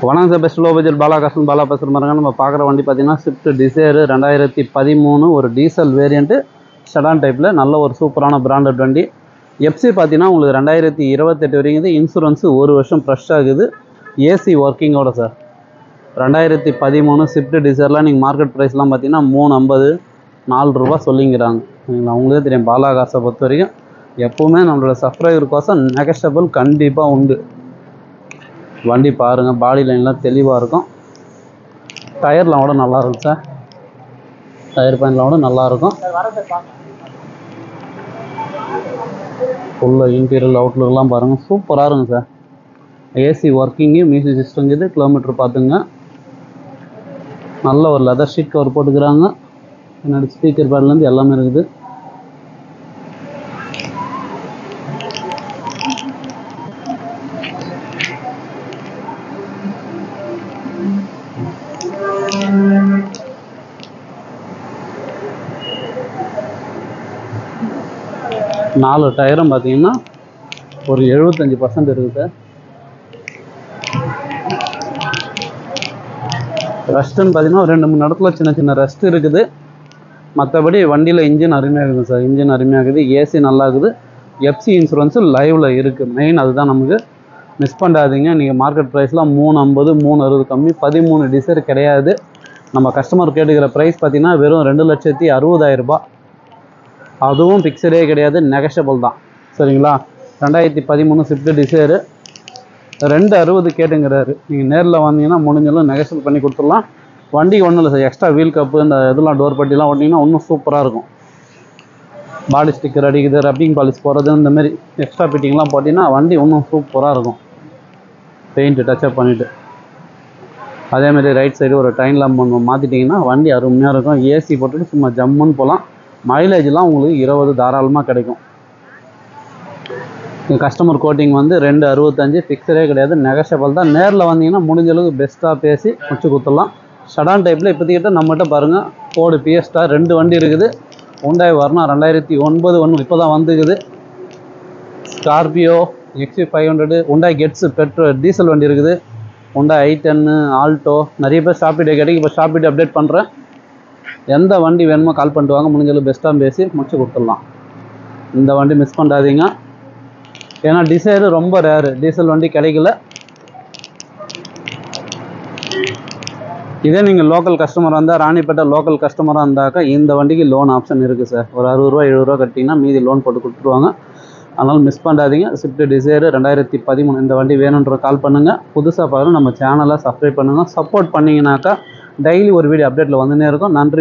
வணக்கம் sir, best low budget Bala பேசுகிற பாருங்க. நம்ம பார்க்குற வண்டி பார்த்தீங்கன்னா ஸ்விஃப்ட் டிசைர் 2013 ஒரு டீசல் வேரியண்ட்டு செடான் டைப்பில் நல்ல ஒரு சூப்பரான பிராண்டட் வண்டி. எஃப்சி பார்த்தீங்கன்னா உங்களுக்கு 2028 வரைக்கும் இன்சூரன்ஸு 1 வருஷம் ஃப்ரெஷ் ஆகுது. ஏசி ஒர்க்கிங்கோட சார். 2013 ஸ்விஃப்ட் டிசைர்லாம் நீங்கள் மார்க்கெட் ப்ரைஸ்லாம் பார்த்தீங்கன்னா 350 4 ரூபா சொல்லிங்கிறாங்க. அவங்களே தெரியும் பாலா காசை பொறுத்த வரைக்கும் எப்போவுமே நம்மளோட சப்ஸ்கிரைபருக்கோசம் நெகஸ்டபிள் கண்டிப்பாக உண்டு. வண்டி பாருங்கள், பாடி லைன்லாம் தெளிவாக இருக்கும். டயர்லாம் கூட நல்லாயிருக்கும் சார். டயர் பாயிண்ட்லாம் கூட நல்லாயிருக்கும். ஃபுல்லாக இன்டீரியல் அவுட்லுக்கெலாம் பாருங்கள், சூப்பராக இருக்கும் sir. AC working, music system இது. கிலோமீட்டர் பார்த்துங்க. நல்ல ஒரு லெதர் ஷீட் கவர் போட்டுக்கிறாங்க. பின்னாடி ஸ்பீக்கர் பேட்லேருந்து எல்லாமே இருக்குது. நாலு டயரும் பார்த்தீங்கன்னா ஒரு 75% இருக்குது சார். ரெஸ்ட்டுன்னு பார்த்தீங்கன்னா 2-3 இடத்துல சின்ன ரெஸ்ட் இருக்குது. மற்றபடி வண்டியில் இன்ஜின் அருமையாக இருக்குது சார். இன்ஜின் அருமையாக இருக்குது. ஏசி நல்லா இருக்குது. எஃப்சி இன்சூரன்ஸு லைவில் இருக்குது. மெயின் அதுதான் நமக்கு. மிஸ் பண்ணாதீங்க. நீங்கள் மார்க்கெட் ப்ரைஸ்லாம் 350 360 கம்மி. 13 டிசைர் கிடையாது. நம்ம கஸ்டமர் கேட்டுக்கிற ப்ரைஸ் பார்த்தீங்கன்னா வெறும் 2,60,000 ரூபா. அதுவும் ஃபிக்ஸடே கிடையாது, நெகஷபிள் தான். சரிங்களா? 2013 ஸ்விஃப்ட் டிசைரு 260 கேட்டுங்கிறாரு. நீங்கள் நேரில் வந்தீங்கன்னா முடிஞ்சாலும் நெகஷபிள் பண்ணி கொடுத்துடலாம். வண்டிக்கு ஒன்றும் இல்லை சார். எக்ஸ்ட்ரா வீல் கப்பு இந்த இதெல்லாம் டோர் பட்டிலாம் ஓட்டிங்கன்னா இன்னும் சூப்பராக இருக்கும். பாடி ஸ்டிக்கர் அடிக்குது, ரப்பிங் பாலிஷ் போகிறது, இந்தமாரி எக்ஸ்ட்ரா ஃபிட்டிங்லாம் போட்டிங்கன்னா வண்டி இன்னும் சூப்பராக இருக்கும். பெயிண்ட்டு டச்சப் பண்ணிவிட்டு அதேமாதிரி ரைட் சைடு ஒரு டைன் லேம்ப் மாற்றிட்டிங்கன்னா வண்டி அருமையாக இருக்கும். ஏசி போட்டுட்டு சும்மா ஜம்முன்னு போகலாம். மைலேஜ்லாம் உங்களுக்கு 20 தாராளமாக கிடைக்கும். கஸ்டமர் கோட்டிங் வந்து 265 ஃபிக்ஸரே கிடையாது, நெகஷபிள் தான். நேரில் வந்தீங்கன்னா முடிஞ்ச அளவுக்கு பெஸ்ட்டாக பேசி முடிச்சு கொடுத்துடலாம். ஷடான் டைப்பில் இப்போதிக்கிட்ட நம்மகிட்ட பாருங்கள் ஃபோர்டு ஃபியஸ்டா 2 வண்டி இருக்குது. ஹுண்டாய் வர்னா 2009 ஒன்று இப்போ தான் வந்துக்குது. Scorpio XV500, Hyundai Getz petrol diesel வண்டி இருக்குது. ஹுண்டாய் i10, ஆல்டோ, நிறைய பேர் ஷாப்பிட்டே கிடைக்கும். இப்போ ஷாப்பிட்டே அப்டேட் பண்ணுறேன். எந்த வண்டி வேணுமோ கால் பண்ணிட்டு வாங்க. முடிஞ்சளவு பெஸ்ட்டாக பேசி முடிச்சு கொடுத்துடலாம். இந்த வண்டி மிஸ் பண்ணாதீங்க. ஏன்னா டிசைரு ரொம்ப ரேரு, டீசல் வண்டி கிடைக்கல. இதே நீங்கள் லோக்கல் கஸ்டமராக இருந்தால், ராணிப்பேட்டை லோக்கல் கஸ்டமராக இருந்தாக்கா இந்த வண்டிக்கு லோன் ஆப்ஷன் இருக்குது சார். ஒரு 60 ரூபா 70 ரூபா கட்டிங்கன்னா மீதி லோன் போட்டு கொடுத்துருவாங்க. அதனால் மிஸ் பண்ணாதீங்க. ஸ்விஃப்ட் டிசைரு 2013 இந்த வண்டி வேணுன்ற கால் பண்ணுங்கள். புதுசாக பாருங்கள், நம்ம சேனலை சப்ஸ்கிரைப் பண்ணுங்கள். சப்போர்ட் பண்ணிங்கனாக்கா டெய்லி ஒரு வீடியோ அப்டேட்டில் வந்துன்னே இருக்கும். நன்றி.